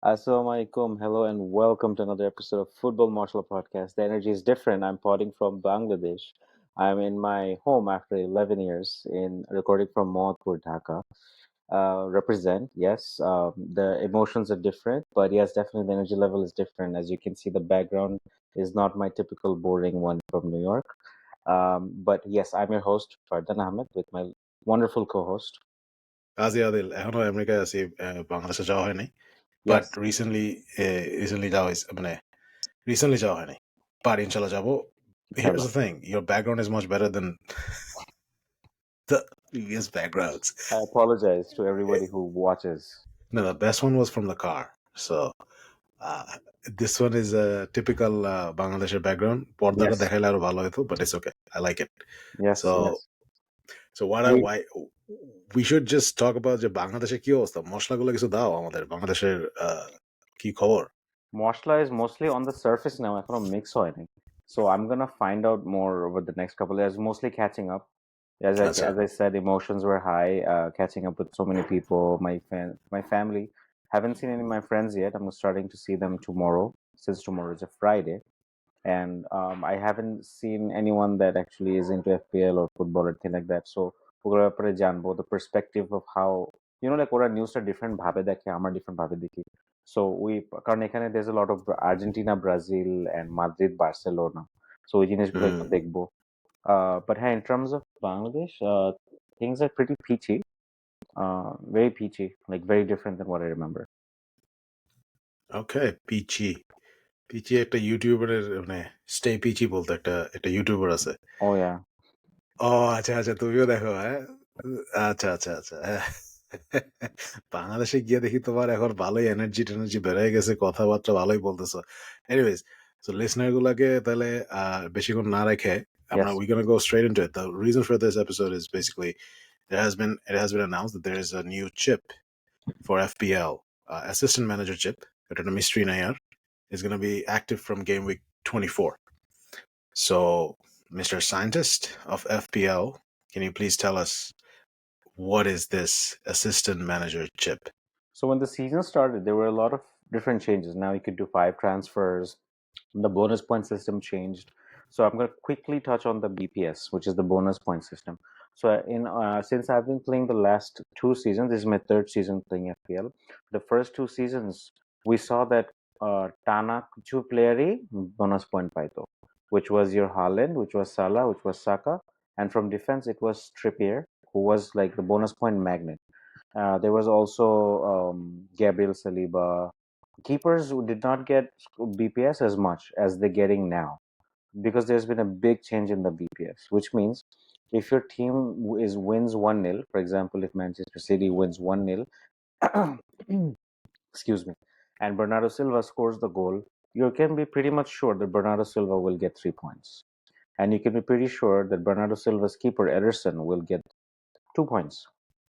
Assalamu alaikum. Hello and welcome to another episode of Football Moshla podcast. The energy is different. I'm potting from Bangladesh. I'm in my home after 11 years in recording from Mohadpur, Dhaka. Represent, yes. The emotions are different, but yes, definitely the energy level is different. As you can see, the background is not my typical boring one from New York. But yes, I'm your host, Fardan Ahmed, with my wonderful co-host. Qazi Adil, এখনো আমেরিকায় আছি, বাংলাদেশে যাওয়া হয়নি। But Yes, recently যাওয়া হয়েছে, মানে recently যাওয়া হয়নি। But ইনশাল্লাহ যাবো. Here's inshallah. the thing, your background is much better than the previous backgrounds. I apologize to everybody who watches. No, the best one was from the car. So uh, this one is a typical Bangladeshi background. পর্দাটা Yes, দেখাইলে আরো ভালো হতো, but it's okay. I like it. yes, So yes. so We why we should just talk about যে বাংলাদেশে কি অবস্থা, মশলাগুলো কিছু দাও আমাদের বাংলাদেশের কি খবর? Moshla is mostly on the surface now. এখনো mix হয়নি. So I'm gonna find out more over the next couple of years. Mostly catching up. আচ্ছা. As I said, emotions were high. Catching up with so many people. My family. Haven't seen any of my friends yet. I'm starting to see them tomorrow, since tomorrow is a Friday. And I haven't seen anyone that actually is into FPL or football or anything like that. So ওগুলোর ব্যাপারে জানবো the perspective of how like ওরা নিউজটা different ভাবে দেখে আমরা different ভাবে দেখি সো কারণ এখানে there's a lot of Argentina Brazil and Madrid Barcelona so ওই জিনিসগুলো একটু হুম. দেখবো but হ্যাঁ in terms of Bangladesh things are pretty peachy very peachy like very different than what I remember. Okay, পিচি পিচি একটা ইউটিউবারের, মানে স্টে পিচি বলতে একটা একটা ইউটিউবার আছে। Oh yeah. ও আচ্ছা আচ্ছা, তুমিও দেখো, হ্যাঁ? আচ্ছা আচ্ছা আচ্ছা, হ্যাঁ। বাংলাদেশে গিয়ে দেখি তোমার এখন ভালোই এনার্জি টেনার্জি বেড়ে গেছে, কথাবার্তা ভালোই বলতেছো। এনিওয়েজ, সো লিসনার গুলাকে তাহলে বেশিক্ষণ না রেখে আমরা Yes. we gonna go straight into it. The reason for this episode is basically it has been announced that there is a new chip for FPL, assistant manager chip. এটা একটা mystery নাই আর, is going to be active from game week 24. So, Mr. Scientist of FPL, can you please tell us what is this assistant manager chip? So when the season started, there were a lot of different changes. Now you could do 5 transfers. The bonus point system changed. So I'm going to quickly touch on the BPS, which is the bonus point system. So in since I've been playing the last 2 seasons, this is my third season playing FPL. The first 2 seasons, we saw that Tana two player bonus point paito, which was your Haaland, which was Salah, which was Saka, and from defense it was Trippier, who was like the bonus point magnet. There was also Gabriel Saliba. Keepers who did not get BPS as much as they're getting now because there's been a big change in the BPS, which means if your team wins 1-0, for example, if Manchester City wins 1-0, excuse me, and Bernardo Silva scores the goal, you can be pretty much sure that Bernardo Silva will get 3 points. And you can be pretty sure that Bernardo Silva's keeper Ederson will get 2 points,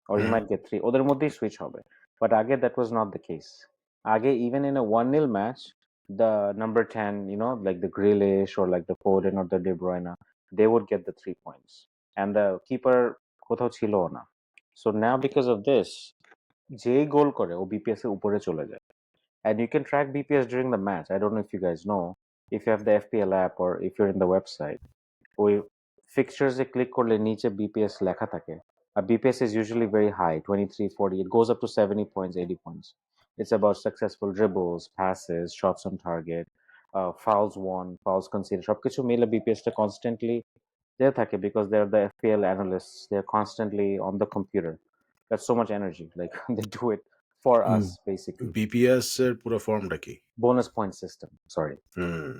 or he Mhm. might get 3. ওদের মধ্যেই switch হবে. But আগে that was not the case. আগে even in a 1-0 match, the number 10, like the Grealish or like the Foden or the De Bruyne, they would get the 3 points. And the keeper কোথাও ছিল না. So now because of this, যেই গোল করে ও BPS এর উপরে চলে যায়. And you can track BPS during the match. I don't know if you guys know, if you have the FPL app or if you're in the website. ওই fixtures এ click করলে নিচে BPS লেখা থাকে. BPS is usually very high, 23, 40. It goes up to 70 points, 80 points. It's about successful dribbles, passes, shots on target, fouls won, fouls conceded. সবকিছু মিলে BPS টা constantly there থাকে because they're the FPL analysts. They're constantly on the computer. That's so much energy. Like they do it for us, basically. BPS এর পুরো ফর্মটা কি? Bonus point system. Sorry. Hmm.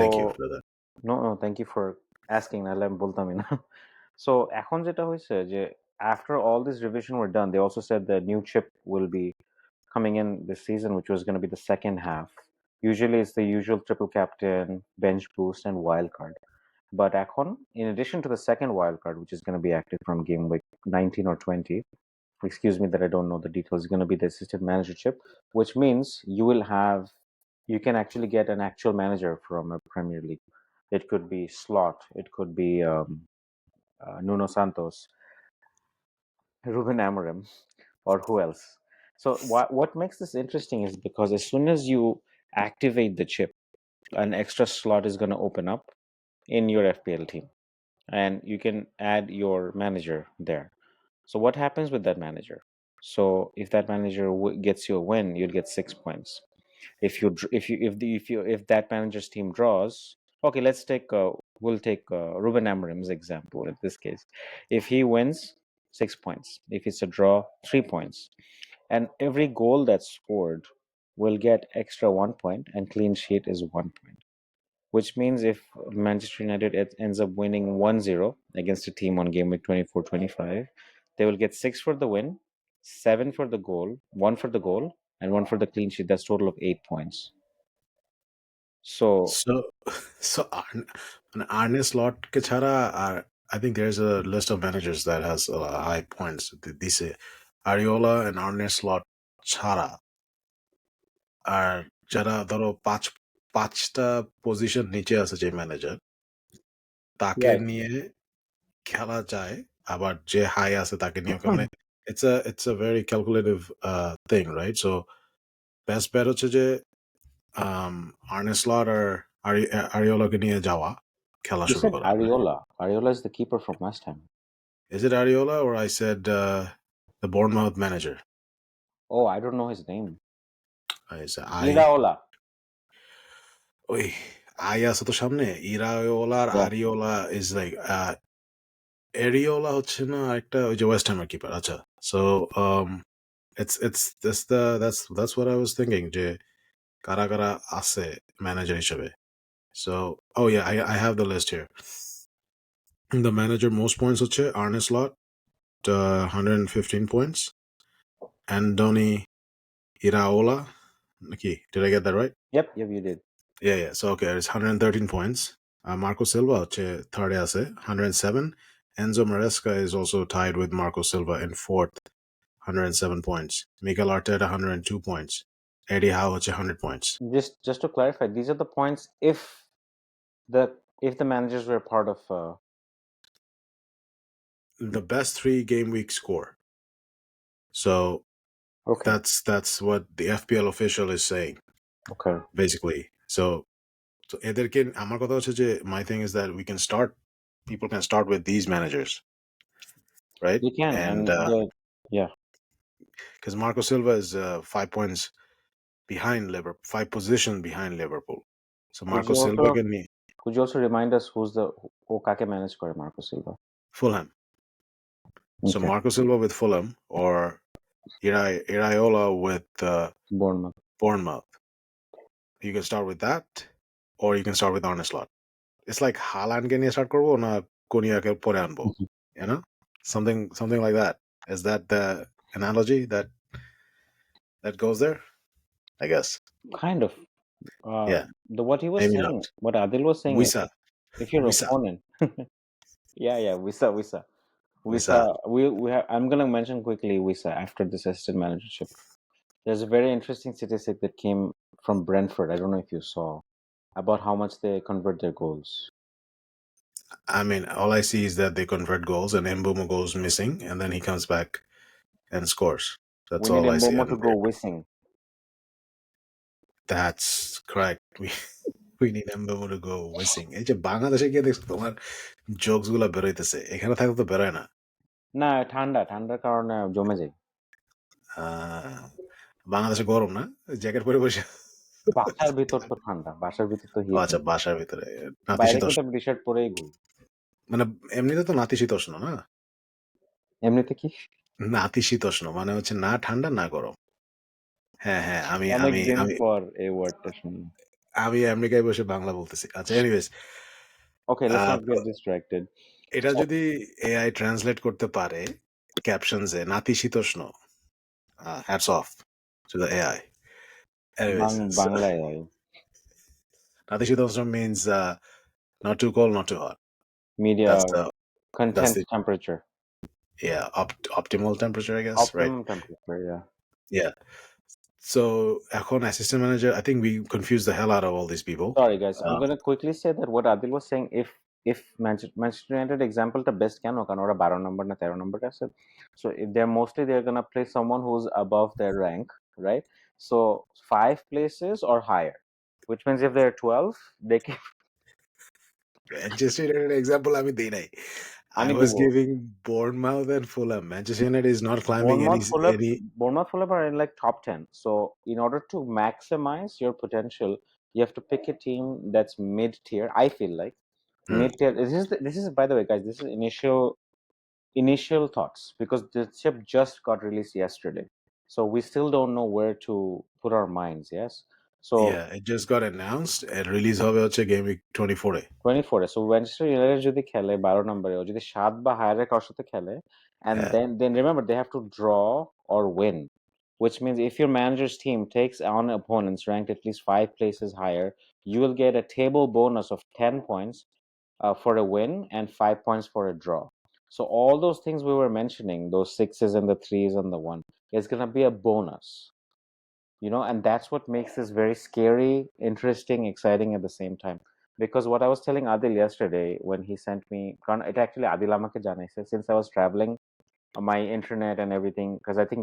Thank you So for that. no, thank you for asking. নাহলে আমি বলতামই না। So এখন যেটা হয়েছে যে after all this revision were done, they also said the new chip will be coming in this season, which was going to be the second half. Usually it's the usual triple captain, bench boost, and wild card. But এখন, in addition to the second wild card, which is going to be active from game week 19 or 20, excuse me that I don't know the details, is going to be the assistant manager chip, which means you can actually get an actual manager from a Premier League. It could be Slot, it could be Nuno Santos, Ruben Amorim, or who else. So what makes this interesting is because as soon as you activate the chip, an extra slot is going to open up in your FPL team, and you can add your manager there. So what happens with that manager? So if that manager gets you a win, you'd get 6 points. If that manager's team draws, okay, we'll take Ruben Amorim's example in this case. If he wins, 6 points. If it's a draw, 3 points. And every goal that's scored will get extra 1 point, and clean sheet is 1 point. Which means if Manchester United ends up winning 1-0 against a team on game week 24-25, they will get 6 for the win, 7 for the goal, 1 for the goal, and 1 for the clean sheet. That's total of 8 points. So So, so Arne slot ke chhara, I think there's a list of managers that has high points. These Ariola and Arne slot chhara আর যারা ধরো পাঁচটা position নিচে আছে যে manager তাকে right. নিয়ে খেলা যায় আবার যে হাই আছে তাকে নিয়ে মানে it's a very calculative thing, right? So best bet হচ্ছে যে আর্নে স্লট আর আরিওলাকে নিয়ে যাওয়া খেলা You শুরু said করা. Ariola. Ariola is the keeper from West Ham. Is it Ariola or I said the Bournemouth manager? Oh, I don't know his name. I said Iraola. ওই I আছে তো সামনে ইরাওলা আর Yeah. আরিওলা is like Ariola হচ্ছে না একটা ওই যে West হ্যামের keeper আচ্ছা so that's what I was thinking যে কারা কারা আছে ম্যানেজার হিসেবে so oh yeah I have the list here. The manager most points হচ্ছে Arne Slot 115 points. Andoni Iraola নাকি did I get that right? Yep, you did. Yeah so okay it's 113 points. Marco Silva হচ্ছে third আছে 107. Enzo Maresca is also tied with Marco Silva in fourth, 107 points. Mikel Arteta 102 points. Eddie Howe 100 points. Just to clarify, these are the points if the managers were part of The best 3 game week score. So okay. that's what the FPL official is saying Okay. basically. So এদেরকে আমার কথা হচ্ছে যে my thing is that people can start with these managers, right? You can, And yeah. because Marco Silva is 5 points behind Liverpool, 5 positions behind Liverpool. So Could Marco you Silva also can could you also remind us who Kake managed করে Marco Silva? Fulham. So Okay. Marco Silva with Fulham or Iraola with Bournemouth. You can start with that, or you can start with Arne Slot. It's like Haalandকে নিয়ে start করবো না কোনিয়াকে পরে আনবো, you know, something like that. Is that the analogy that goes there? I guess. Kind of. Yeah, What he was maybe saying, not. what Adil was saying is Wisa, if your Wisa, opponent yeah, Wisa. Wisa. We have I'm gonna mention quickly Wisa after this assistant managership. There's a very interesting statistic that came from Brentford. I don't know if you saw about how much they convert their goals. I mean, all I see is that they convert goals and Mbomo goes missing, and then he comes back and scores. That's We need all I see. Mbomo And to go whizzing. that's correct. We need Mbomo to go whizzing. এই যে বাংলাদেশে গিয়ে দেখছো তোমার jokes গুলা বেরোইতেছে, এখানে থাকলে তো বেরোয় না। না ঠান্ডার কারণে জমে যায়। বাংলাদেশে গরম না, জ্যাকেট পরে বসে। বাসার ভিতর তো ঠান্ডা, বাসার ভিতর তো হিট আচ্ছা নেই। বাসার ভিতরে বাইরে নাতিশীতোষ্ণ কিন্তু টি শার্ট পরেই ঘুরি। মানে এমনিতে তো নাতিশীতোষ্ণ না, এমনিতে কি নাতিশীতোষ্ণ মানে হচ্ছে না ঠান্ডা না গরম। হ্যাঁ আমি অনেক আমি দিন আমি পর এই ওয়ার্ডটা শুনলাম। আমি আমেরিকায় বসে বাংলা বলতেছি। আচ্ছা anyways, Okay, let's not get distracted. এটা যদি এআই ট্রান্সলেট করতে পারে ক্যাপশনসে নাতিশীতোষ্ণ, hats off to the AI. Anyways, বাংলায় হয়। নাতিশীতোষ্ণ means not too cold, not too hot. Media That's the content temperature. Yeah, optimal temperature, I guess, right? Optimum temperature, yeah. Yeah. So এখন assistant manager, I think we confused the hell out of all these people. Sorry guys, I'm gonna quickly say that what Adil was saying, if if Manchester United example টা best কেন কারণ ওরা 12 নম্বর না 13 নম্বরে আছে, so if they're gonna play someone who's above their rank, right? So 5 places or higher, which means if they're 12 they can Manchester United example আমি দেই নাই. I আমি was দিব giving Bournemouth and Fulham. Manchester United is not climbing Bournemouth pull up any. Bournemouth pull up are in like top 10. So in order to maximize your potential, you have to pick a team that's mid tier. I feel like Hmm. mid tier. This is by the way, guys. This is initial thoughts because the chip just got released yesterday, so we still don't know where to put our minds. Yes, so Yeah, it just got announced and release হবে হচ্ছে game week 24 এ. 24 so Manchester United যদি খেলে 12 নম্বরে ও যদি 7 বা হায়ারে কারোর সাথে খেলে and হ্যাঁ। then remember they have to draw or win, which means if your manager's team takes on opponents ranked at least 5 places higher, you will get a table bonus of 10 points for a win and 5 points for a draw. So all those things we were mentioning, those sixes and the threes and the one, is going to be a bonus, and that's what makes this very scary, interesting, exciting at the same time. Because what I was telling Adil yesterday when he sent me, it actually Adil আমাকে জানাইছে, since I was traveling, my internet and everything, because I think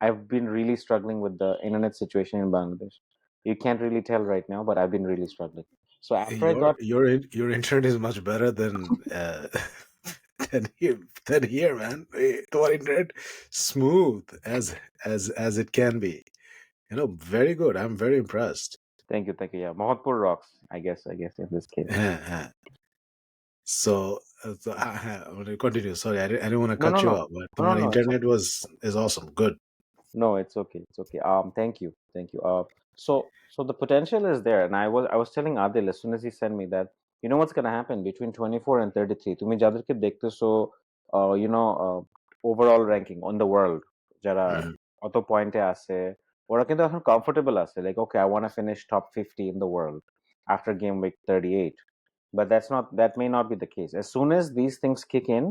I've been really struggling with the internet situation in Bangladesh. You can't really tell right now, but I've been really struggling. So after I got Your internet is much better than than here, man. তোমার internet smooth as it can be. Very good. I'm very impressed. thank you, yeah, Mohammadpur rocks, I guess in this case. হ্যাঁ, হ্যাঁ. So, I'm gonna continue. Sorry, I didn't want to No, cut no, you no, off, but no, no, তোমার no, it's internet okay. is awesome. Good. No, it's okay. It's okay. Thank you. Thank you. So the potential is there, and I was telling Adil as soon as he sent me that, what's gonna happen between 24 and 33. তুমি যাদেরকে দেখতেছো, overall ranking on the world, যারা Mhm. অত পয়েন্টে আছে, ওরা কিন্তু এখন comfortable আছে. Like, okay, I want to finish top 50 in the world after game week 38. But that may not be the case. As soon as these things kick in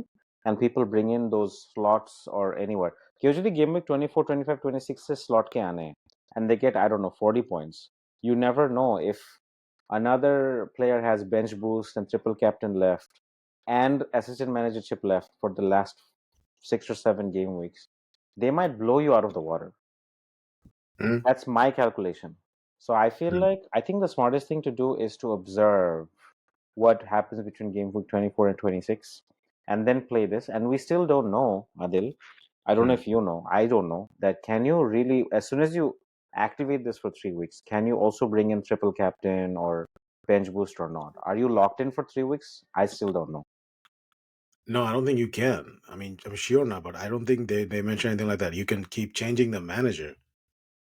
and people bring in those slots or anywhere, কেউ যদি game week 24, 25, 26 এর স্লটকে আনে and they get, I don't know, 40 points, you never know if another player has bench boost and triple captain left and assistant managership left for the last 6 or 7 game weeks. They might blow you out of the water. Mhm. That's my calculation. So Mhm. I think the smartest thing to do is to observe what happens between game week 24 and 26 and then play this. And we still don't know, Adil. I don't know Mhm. if you know. I don't know that. Can you really, as soon as you activate this for 3 weeks, can you also bring in triple captain or bench boost or not? Are you locked in for 3 weeks? I still don't know. No, I don't think you can. I mean, I'm sure not, but I don't think they mention anything like that. You can keep changing the manager,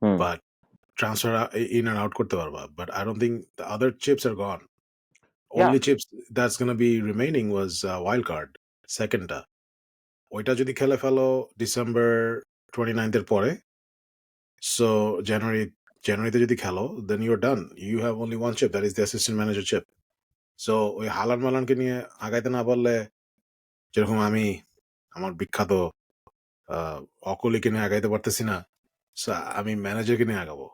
Hmm. but transfer in and out করতে পারবা. But I don't think the other chips are gone. Yeah. Only chips that's gonna be remaining was wild card, secondটা. ওইটা যদি খেলে ফেলো December 29th এর পরে, so জানুয়ারিতে যদি খেলো, then you're done. You have only one chip, that is the assistant manager chip. So ওই Haaland মালানকে নিয়ে আগাইতে না পারলে, যেরকম আমি আমার বিখ্যাত অকলিকে নিয়ে আগাইতে পারতেছি না, so আমি ম্যানেজারকে নিয়ে আগাবো,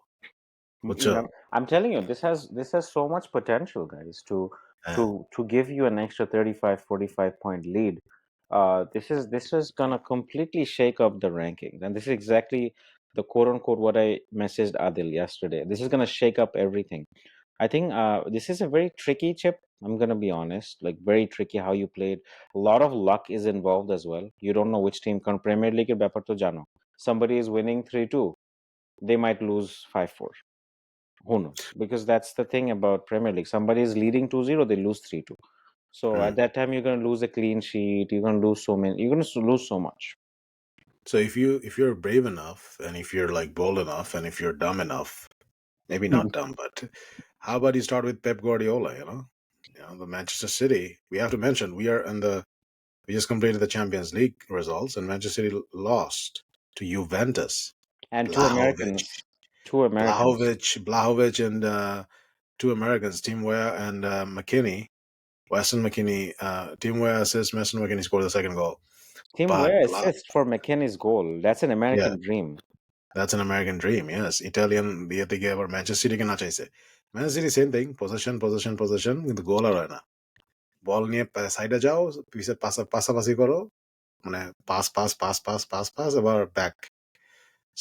বুঝছো? I'm telling you, this has so much potential, guys, to হ্যাঁ. to give you an extra 35, 45 point lead. This is gonna completely shake up the rankings, and this is exactly the quote unquote what I messaged Adil yesterday. This is gonna shake up everything. I think this is a very tricky chip. I'm gonna be honest, like very tricky how you play it. A lot of luck is involved as well. You don't know which team can Premier League ব্যাপার তো জানো. Somebody is winning 3-2, they might lose 5-4. Who knows? Because that's the thing about Premier League. Somebody is leading 2-0, they lose 3-2. So hmm. at that time, you're going to lose a clean sheet. You're going to lose so many. You're going to lose so much. So if you're brave enough, and if you're like bold enough, and if you're dumb enough, maybe not dumb, but how about you start with Pep Guardiola? The Manchester City. We have to mention we just completed the Champions League results, and Manchester City lost to Juventus. And two Blahovic, Americans. Two Americans. Blahovic, and two Americans, Tim Weah and McKinney. Weston McKinney, Tim Weah assists, Weston McKinney scored the second goal. Team But Weah assist for McKennie's goal. That's an yeah, American dream. that's an American dream. Yes, Italian দিয়ে থেকে আবার Manchester City কে না চাইছে. Manchester City same thing, possession, কিন্তু গোল আর হয় না. বল নিয়ে সাইডে যাও, পিছে পাশাপাশি করো, মানে পাস আবার ব্যাক।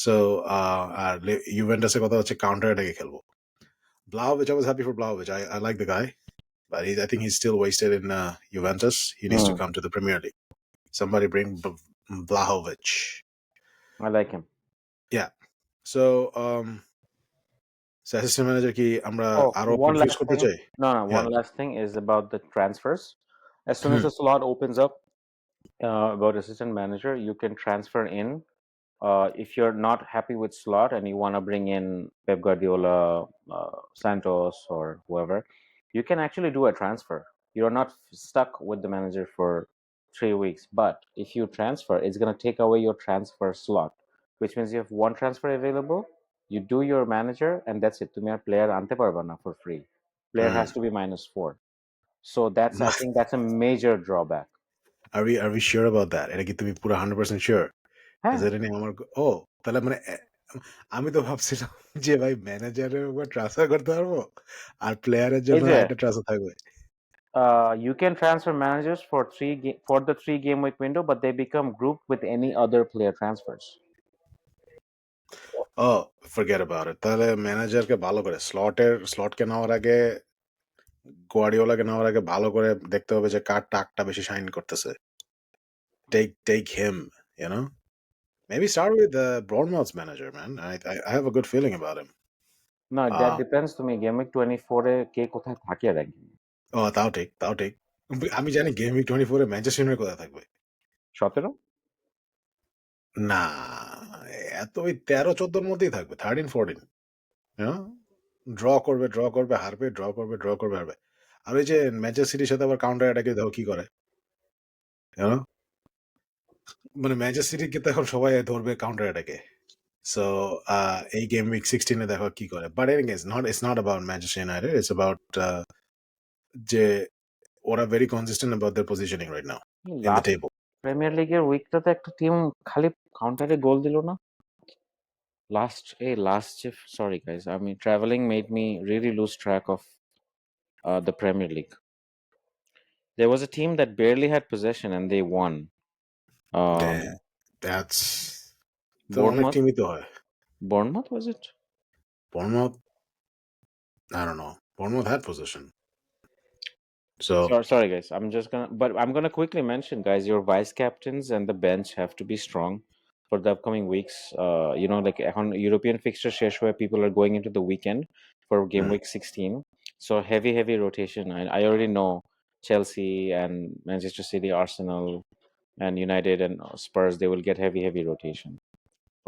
সো আর ইউভেন্টাসের কথা হচ্ছে কাউন্টার অ্যাটাকে খেলবো। Vlahovic, I was happy for Vlahovic. I like the guy, but I think he's still wasted in Juventus. He needs to Mm, come to the Premier League. Somebody bring Vlahovic. I like him. Yeah. So assistant manager কি আমরা Oh, আরো one confuse last করতে thing. চাই? No, no, Yeah. one last thing is about the transfers. As soon as Hmm. the slot opens up about assistant manager, you can transfer in. If you're not happy with slot and you want to bring in Pep Guardiola, Santos, or whoever, you can actually do a transfer. You're not stuck with the manager for 3 weeks. But if you transfer, it's going to take away your transfer slot, which means you have one transfer available. You do your manager, and that's it. তুমি আর player আনতে পারবা না for free. Player has Hmm. to be -4. So that's, I think that's a major drawback. Are we sure about that? এটা কি তুমি পুরো 100% sure? হ্যাঁ, এটা নিয়ে আমার ও তাহলে মানে আমি তো ভাবছিলাম যে ভাই ম্যানেজারের উপর ট্রান্সফার করতে পারবো আর প্লেয়ারের এই জন্য যে একটা ট্রান্সফার থাকবে। you can transfer managers for for the 3 game week window, but they become grouped with any other player transfers. Oh forget about it. তাহলে ম্যানেজারকে ভালো করে স্লটকে নেওয়ার আগে, গোয়ার্ডিওলাকে নেওয়ার আগে ভালো করে দেখতে হবে যে কার টাকটা বেশি শাইন করতেছে। Take him, you know? Maybe start with the Bournemouth's manager, man. I have a good feeling about him. No, that Uh, depends. তুমি গেম উইক 24-এ কে কোথায় থাকে আর একদিন তাও ঠিক। আমি জানি গেম উইক 24 এ ম্যানচেস্টার ইউনাইটেড কোথায় থাকবে। 17। না, এত ওই 13-14 এর মধ্যেই থাকবে, 13-14, you know? ড্র করবে, হারবে, ড্র করবে, হারবে। আর ওই যে ম্যানচেস্টার সিটির সাথে আবার কাউন্টার অ্যাটাকে দেখো কি করে, you know? মানে ম্যানচেস্টার সিটিকে তো এখন সবাই ধরবে কাউন্টার অ্যাটাকে। সো এই গেম উইক 16 এ দেখো কি করে। But anyways, it's not about Manchester United, it's about যে ওরা very consistent about their positioning right now in the last table. Premier লিগের উইকটাতে একটা টিম খালি কাউন্টারে গোল দিল না লাস্ট যে sorry guys I mean traveling made me really lose track of the Premier League. There was a team that barely had possession and they won. Damn, um that's তো অনেক Bournemouth. টিমই তো হয়। Bournemouth, was it? Bournemouth, I don't know. Bournemouth had possession. So Sorry, guys. I'm gonna quickly mention, guys, your vice captains and the bench have to be strong for the upcoming weeks. Like এখন European fixture শেষ where people are going into the weekend for game mm, week 16. So heavy rotation. I already know Chelsea and Manchester City, Arsenal, and United and Spurs. They will get heavy rotation.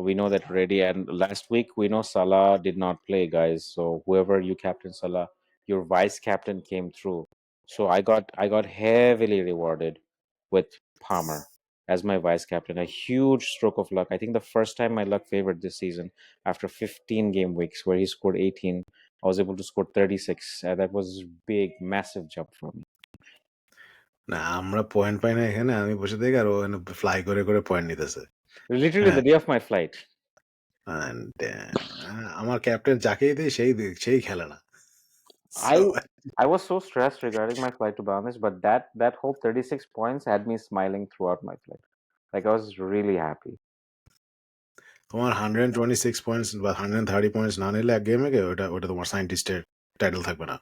We know that already. And last week, we know Salah did not play, guys. So whoever you captain Salah, your vice captain came through. So I got heavily rewarded with Palmer as my vice captain. A huge stroke of luck. I think the first time my luck favored this season after 15 game weeks where he scored 18, I was able to score 36. That was big, massive jump for me. না আমরা point পাই না এখানে, আমি বসে দেখি আর ও fly করে point নিতেছে। Literally হ্যাঁ, the day of my flight. and, আমার ক্যাপ্টেন যাকেই দেয় সেই খেলে না। So I I was so stressed regarding my flight, to be honest, but that whole 36 points had me smiling throughout my flight. Like I was really happy. তোমার 126 points বা 130 points না নিলে এক গেমে ওটা তোমার সায়েন্টিস্টের টাইটেল থাকবে না,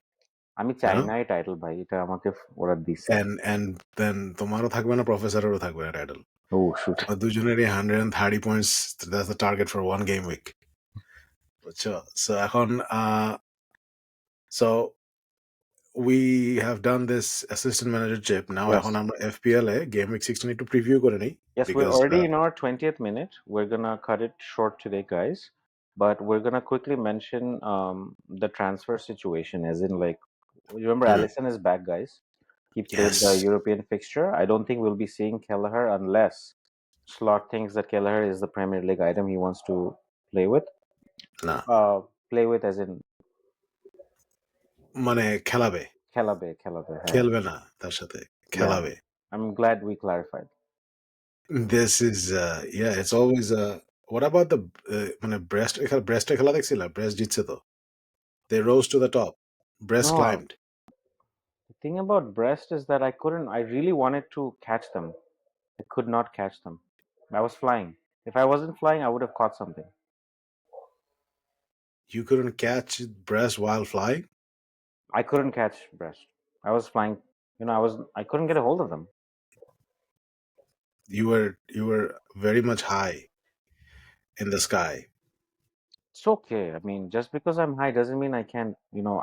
আমি you চাই know? না এই টাইটেল ভাই, এটা আমাকে ওরা দিছে। And then তোমারও থাকবে না, প্রফেসরেরও থাকবে না টাইটেল। Oh shoot. আমার দুজনেরই 130 points, that's the target for one game week, বুঝছো? সো এখন so we have done this assistant manager chip. Now এখন Yes. আমরা FPL এ গেম উইক 16 একটু প্রিভিউ করে নিই, Yes, we're because already in our 20th minute. We're gonna cut it short today, guys. But we're gonna quickly mention the transfer situation, as in like remember Allison is back, guys. He played the yes, European fixture. I don't think we'll be seeing Kelleher unless Slot thinks that Kelleher is the Premier League item he wants to play with. না Play with as in মানে খেলাবে, খেলাবে, হ্যাঁ. খেলবে না তার সাথে, Yeah, খেলাবে। I'm glad we clarified. This is yeah, it's always what about the মানে ব্রেস্টে খেলা দেখছিলা? Breast জিতছে তো, they rose to the top, breast No, climbed. thing about Brest is that I couldn't. I really wanted to catch them. I could not catch them. I was flying. If I wasn't flying, I would have caught something. You couldn't catch Brest while flying? I couldn't catch Brest. I was flying. I couldn't get a hold of them. You were very much high in the sky. It's okay. I mean, just because I'm high doesn't mean I can't.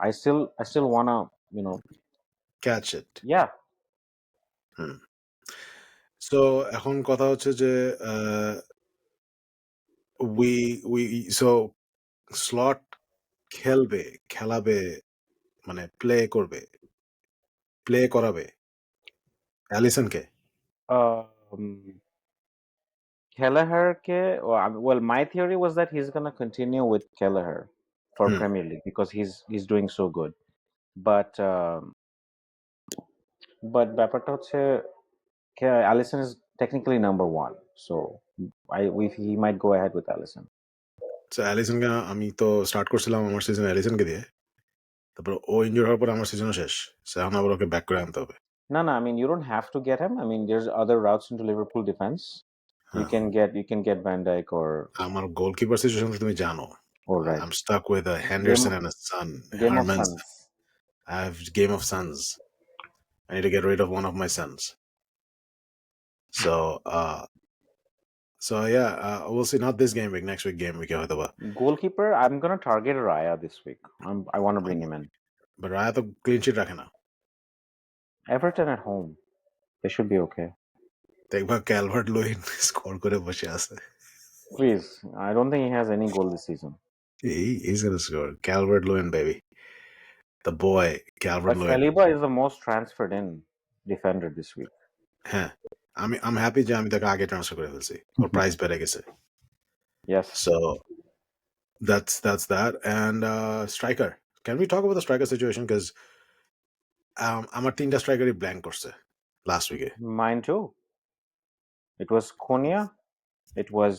I still wanna. Catch it. Yeah. Hmm. So এখন কথা হচ্ছে যে we so slot খেলাবে মানে play করাবে অ্যালিসনকে। Um, Kelleher, well, my theory was that he's gonna continue with Kelleher for hmm. Premier League because he's doing so good. But ব্যাপারটা হচ্ছে Allison is technically number one, so he might go ahead with Allison. So অ্যালিসনকে আমি তো start করছিলাম আমার season অ্যালিসনকে দিয়ে। তারপর ও injury হওয়ার পর আমার সিজনও শেষ। সো এখন আবার ওকে ব্যাক করে আনতে হবে। No, no, I mean you don't have to get him. I mean there's other routes into Liverpool defense. You হ্যাঁ। can get Van Dijk or আমার গোলকিপার সিচুয়েশন তো তুমি জানো। right. I'm stuck with a Game Henderson and a son, Game of Herman's. Suns. I have Game of Sons. I need to get rid of one of my sons. So, yeah, we'll see. Not this game week, next week game week হয়তো বা। Goalkeeper, I'm gonna target Raya this week. I want to bring him in. But Raya তো clean sheet রাখে না। Everton at home. They should be okay. দেখবা culvert লুইন score করে বসে আছে। Please, I don't think he has any goal this season. He's gonna score. Calvert Lewin, baby. The boy, Calvert But Lewin. Saliba is the most transferred in defender this week. হ্যাঁ, I'm happy যে আমি তাকে আগে transfer করে ফেলছি। ওর price বেড়ে গেছে। Yes. So that's that. And striker. Can we talk about the striker situation? Because আমার তিনটা স্ট্রাইকারই ব্ল্যাঙ্ক করছে লাস্ট উইকে। Mine too. It was Konya. It was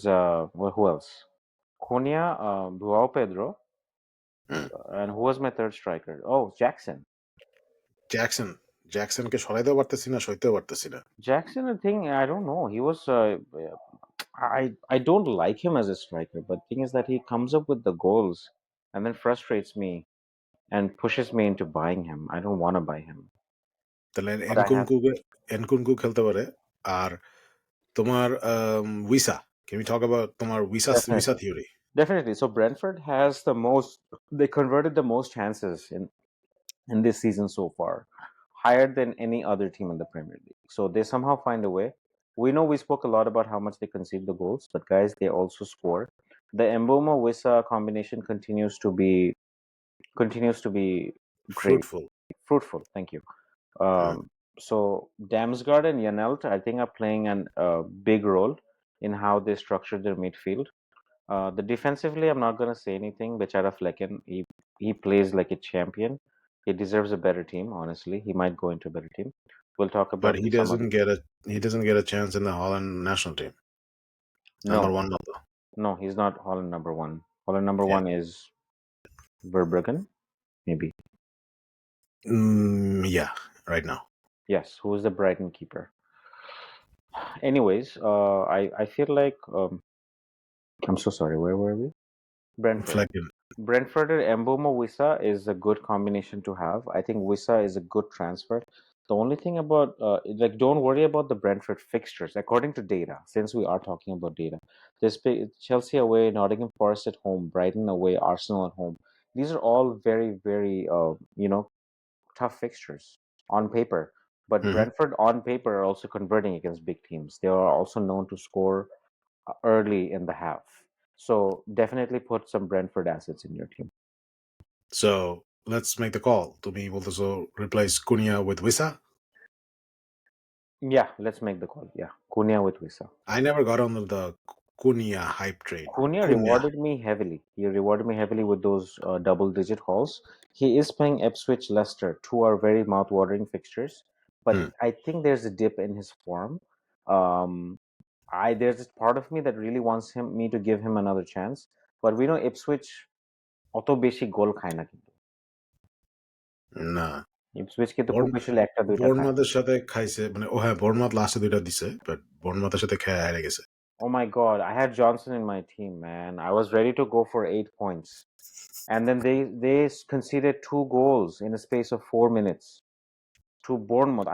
well, who else? Konya, Joao Pedro, and who was my third striker? Oh, Jackson. জ্যাকসনকে সরাইতেও পারতেছি না, সইতেও পারতেছি না। Jackson, I think I don't know. He was. I don't like him as a striker, but thing is that he comes up with the goals and then frustrates me and pushes me into buying him. I don't want to buy him. তাহলে But I have Nkunku খেলতে পারে। আর তোমার উইসা, can we talk about তোমার উইসা definitely, theory? definitely. So Brentford has the most. They converted the most chances in this season so far, higher than any other team in the Premier League. So they somehow find a way. We know we spoke a lot about how much they concede the goals, but guys, they also score. The Mboma Wissa combination continues to be great, Fruitful. fruitful. Thank you. Hmm. So Damsgaard and Janelt, I think, are playing a big role in how they structure their midfield. The defensively, I'm not going to say anything. Bechara Flecken, he plays like a champion. He deserves a better team. Honestly, he might go into a better team. We'll talk But about some other. he doesn't get a chance in the Holland national team. Number No, one number. no, he's not Holland number one. Holland number Yeah. one is Verbruggen, maybe. Yeah, right now. Yes, who is the Brighton keeper? Anyways, I feel like I'm so sorry. Where were we? Brentford. Flecken. Brentford and Mboma Wissa is a good combination to have. I think Wissa is a good transfer. The only thing about don't worry about the Brentford fixtures. According to data, since we are talking about data, there's Chelsea away, Nottingham Forest at home, Brighton away, Arsenal at home. These are all very, very tough fixtures on paper. But Mhm. Brentford on paper are also converting against big teams. They are also known to score early in the half. So definitely put some Brentford assets in your team. So let's make the call. To be able to replace Cunha with Wissa. Yeah, let's make the call. Yeah, Cunha with Wissa. I never got on the Cunha hype train. Cunha Cunha. rewarded me heavily. He rewarded me heavily with those double-digit hauls. He is playing Ipswich, Leicester, two are very mouth-watering fixtures. But Hmm. I think there's a dip in his form. Um, there's this part of me that really wants me to give him another chance. But we know Ipswich অত বেশি গোল খায় না কিন্তু. Nah. Ipswich কিন্তু খুব born বেশি হলে একটা দুইটা খায়। বোর্নমাথের সাথে খাইছে, মানে ও হ্যাঁ বোর্নমাথ লাস্টে 2টা দিছে, বাট বোর্নমাথের সাথে খেয়ে হারে গেছে। Oh my God, I had Johnson in my team, man. I was ready to go for 8 points. And then they conceded 2 goals in a space of 4 minutes to Bournemouth.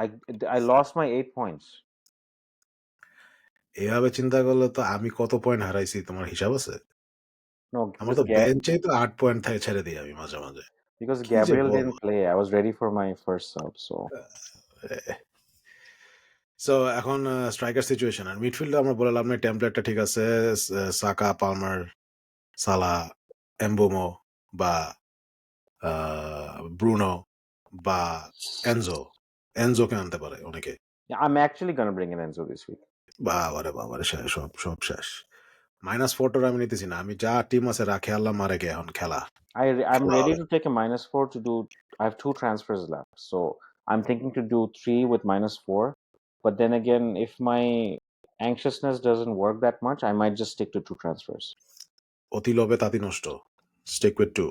I lost my 8 points. এভাবে চিন্তা করলে তো আমি কত point হারাইছি তোমার হিসাব আছে? No, আমার because তো বেঞ্চেই তো 8 পয়েন্ট থাকে ছেড়ে দিই আমি মাঝে, মাঝে। কি যে Gabriel বলো? didn't play. I was ready for my first sub, so so এখন স্ট্রাইকার সিচুয়েশন আর মিডফিল্ডে আমরা বলে লাভ নাই, টেমপ্লেটটা ঠিক আছে। সাকা, পালমার, সালা, এমবোমো বা ব্রুনো বা এনজো। এনজোকে আনতে পারে অনেকে। yeah, I'm actually gonna bring in Enzo this week. বাবারে বাবারে শেষ, সব সব শেষ। -4 আমি নিতেছি না। আমি যা টিম আছে রাখে আল্লাহ মারে গে এখন খেলা। I'm খেলা ready হবে। to take a -4 to do. I have 2 transfers left, so I'm thinking to do 3 with -4. But then again, if my anxiousness doesn't work that much, I might just stick to 2 transfers. অতি লোভে তাঁতি নষ্ট। Stick with 2.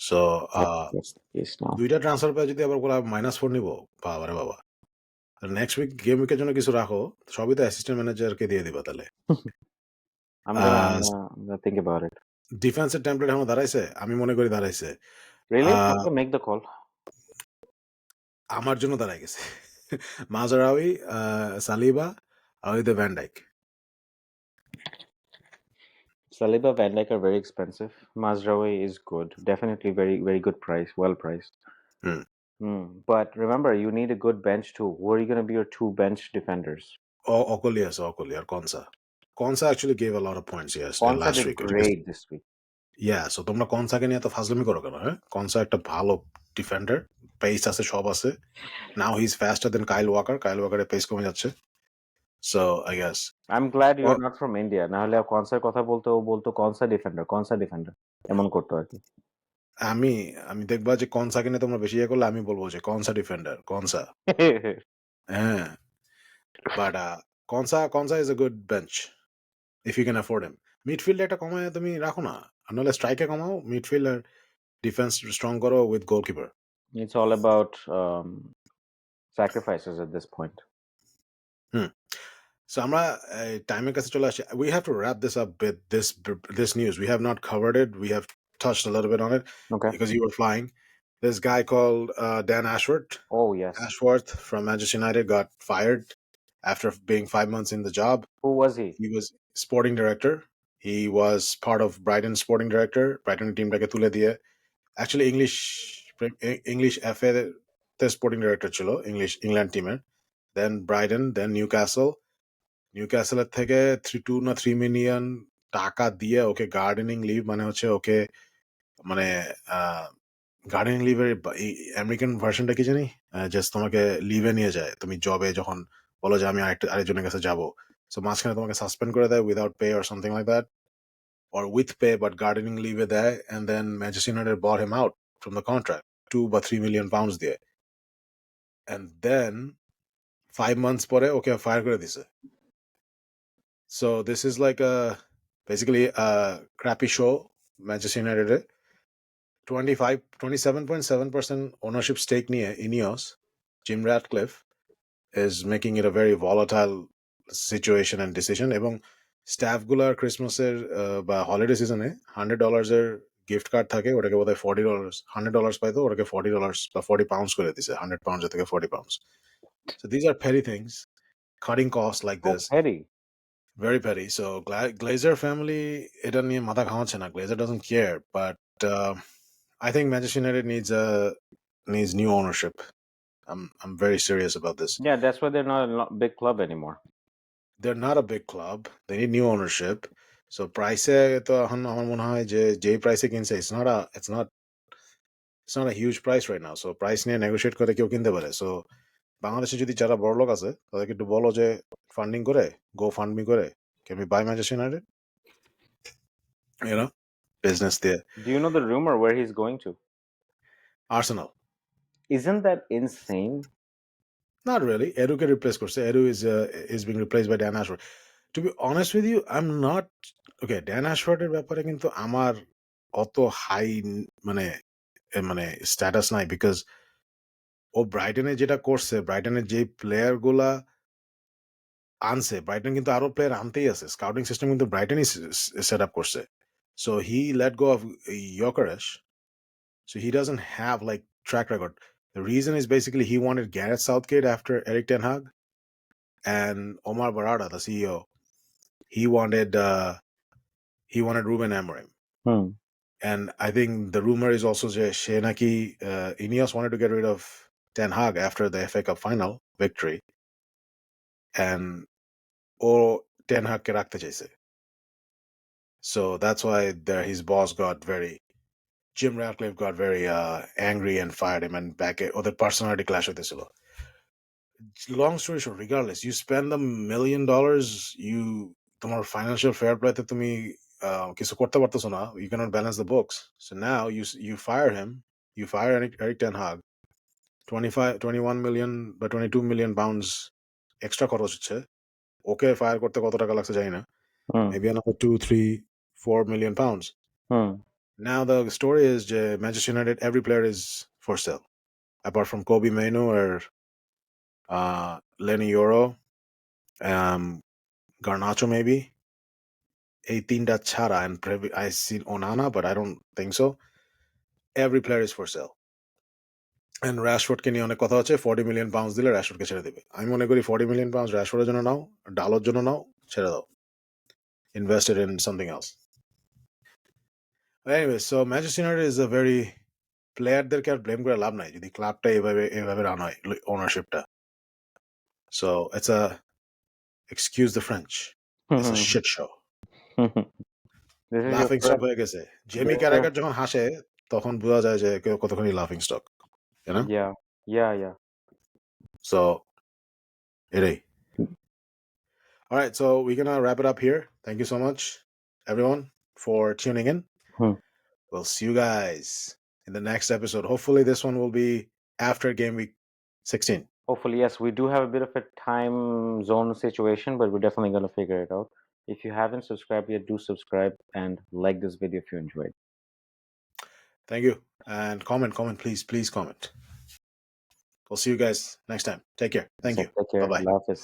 So That's the case now. 2টা transfer পেয়ে যদি আবার বলা -4 নিব, বাবারে বাবা। নেক্সট উইক গেম উইকের জন্য কিছু রাখো, সবই তো অ্যাসিস্ট্যান্ট ম্যানেজারকে দিয়ে দিবা তাহলে। I'm gonna think about it. ডিফেন্সের টেমপ্লেট এখন দাঁড়াইছে, আমি মনে করি দাঁড়াইছে। Really? Ah, Okay, make the call. আমার জন্য দাঁড়াই গেছে। মাজরাউই, সালিবা, আর ওই Van Dijk. Saliba, Van Dijk are very expensive. Mazraoui is good. Definitely very, very good price. Well priced. Hmm. But remember, you need a good bench too. Who are you going to be your 2 bench defenders? অকলি আছে, অকলি আর কনসা। কনসা actually gave a lot of points Konsa last did week. great this week. So তোমরা কনসাকে নিয়ে এত ফাজলামি করো কেন? হ্যাঁ, কনসা একটা ভালো ডিফেন্ডার, পেস আছে, সব আছে। নাও হি ইজ ফাস্টার দেন কাইল ওয়াকার। কাইল ওয়াকারের পেস কমে যাচ্ছে। So I guess I'm glad you're not from India. নাহলে কনসার কথা বলতে ও বলতো কনসা ডিফেন্ডার এমন করতো আর কি। আমি আমি দেখবা যে কনসাকে নিয়ে তোমরা বেশি ইয়ে করলে আমি বলবো যে কনসা ডিফেন্ডার, কনসা। হ্যাঁ, but Konsa is a good bench if you can afford him. মিডফিল্ডে একটা কমায় তুমি রাখো না, আর নাহলে স্ট্রাইকে কমাও, মিডফিল্ড আর ডিফেন্স স্ট্রং করো with goalkeeper. It's all about sacrifices at this point. হুম। So আমরা টাইমের কাছে চলে আসি। We have to wrap this up with this news. We have not covered it. We have touched a little bit on it Okay. because you were flying. This guy called Dan Ashworth. Oh yes. Ashworth from Manchester United got fired after being 5 months in the job. Who was he? He was sporting director. He was part of Brighton sporting director. Brighton team টাকে তুলে দিয়ে actually English FA তে sporting director ছিল England teamer. Then Brighton, then Newcastle. নিউক্যাসলের থেকে 3 million টাকা দিয়ে ওকে gardening leave, মানে হচ্ছে ওকে মানে গার্ডেনিং লিভের আমেরিকান ভার্সনটা কি জানি, জাস্ট তোমাকে লিভে নিয়ে যায় তুমি জবে, যখন বলো যে আমি আরেকজনের কাছে যাবো, সো মাঝখানে তোমাকে সাসপেন্ড করে দেয় without pay or something like that, or with pay but gardening লিভে দেয়, and then Manchester United bought him out from the contract 2 বা 3 মিলিয়ন পাউন্ডস দিয়ে, এন্ড দেন 5 মান্থস পরে ওকে ফায়ার করে দিছে। So this is like basically a crappy show. Manchester United 27.7% ownership stake near Ineos. Jim Ratcliffe is making it a very volatile situation and decision. এবং staff গুলার ক্রিসমাসের বা holiday সিজনে $100 এর গিফট কার্ড থাকে, ওটাকে বোধহয় $40, $100 পাইতো, ওটাকে $40 বা 40 pounds করে দিছে, 100 pounds থেকে 40 pounds. So these are petty things, cutting costs like Oh, this. petty. Very petty. So Glazer family, এটা নিয়ে মাথা ঘামাচ্ছে না. Glazer doesn't care, but I think Manchester United needs new ownership. I'm very serious about this. Yeah, that's why they're not a big club anymore. They're not a big club. They need new ownership. So price তো এখন আমার মনে হয় যে যেই প্রাইসে কিনছে, it's not a huge price right now. So price নিয়ে negotiate করে কেউ কিনতে পারে. So বাংলাদেশে যদি যারা বড় লোক আছে তাদেরকে একটু বলো যে ফান্ডিং করে, গো ফান্ড মি করে, can we buy Manchester United? You know, business there. Do you know the rumor where he's going to? Arsenal. Isn't that insane? Not really. Eruকে replace করছে. Eru is being replaced by Dan Ashworth. To be honest with you, I'm not okay. Dan Ashworth-এর ব্যাপারে কিন্তু আমার অত high মানে মানে status নাই, because ও ব্রাইটনে যেটা করছে, ব্রাইটনের যে প্লেয়ার গুলা আনছে, ব্রাইটন কিন্তু আরো প্লেয়ার আনতেই আছে, স্কাউটিং সিস্টেম কিন্তু ব্রাইটনই সেট আপ করছে। So he let go of Gyökeres. So he doesn't have like track record. The reason is basically he wanted Gareth Southgate after Eric Ten Hag, and Omar Barada, the CEO, he wanted Ruben Amorim. Hmm. And I think the rumor is also that Shenaki Ineos wanted to get rid of Ten Hag after the FA Cup final victory, and or Ten Hag ke rakhte chaise. So that's why his boss got very Jim Ratcliffe got very angry and fired him, and back or the personality clash with this. Long story short, regardless, you spend $1 million, you তোমার financial fair play তে তুমি কিছু করতে পারতেছো না, you cannot balance the books. So now you fire him, you fire Eric Ten Hag, 21 million বা 22 million pounds extra খরচ হচ্ছে, ওকে ফায়ার করতে কত টাকা লাগছে জানি না, Hmm. maybe another 2, 3, 4 million pounds. Hmm. Now the story is Manchester United, every player is for sale apart from Kobe Mainoo or Lenny Yoro, Garnacho maybe. এই তিনটা ছাড়া, and I seen Onana, but I don't think so. Every player is for sale. And Rashfordকে নিয়ে অনেক কথা হচ্ছে, 40 million pounds দিলে Rashfordকে ছেড়ে দেবে। আমি মনে করি 40 million pounds Rashfordের জন্য নাও, ডালোর জন্য নাও, ছেড়ে দাও, invest it in something else. But anyway, so Manchester United is a very প্লেয়ারদেরকে আর ব্লেম করে লাভ নাই যদি ক্লাবটা এভাবে রান হয়, ওনারশিপটা। So it's a, excuse the French, it's a shit show. This is your লাফিং স্টক friend. হয়ে গেছে। Jamie This is your, Carragher যখন হাসে তখন বোঝা যায় যে কেউ কতখানি লাফিং stock, you know? yeah. So এটাই। All right, so we're gonna wrap it up here. Thank you so much, everyone, for tuning in. We'll see you guys in the next episode. Hopefully this one will be after game week 16. Hopefully, yes, we do have a bit of a time zone situation, but we're definitely going to figure it out. If you haven't subscribed yet, do subscribe and like this video if you enjoyed. Thank you, and comment, please comment. We'll see you guys next time. Take care. Thank So you. take care. Bye-bye. Allah Hafiz.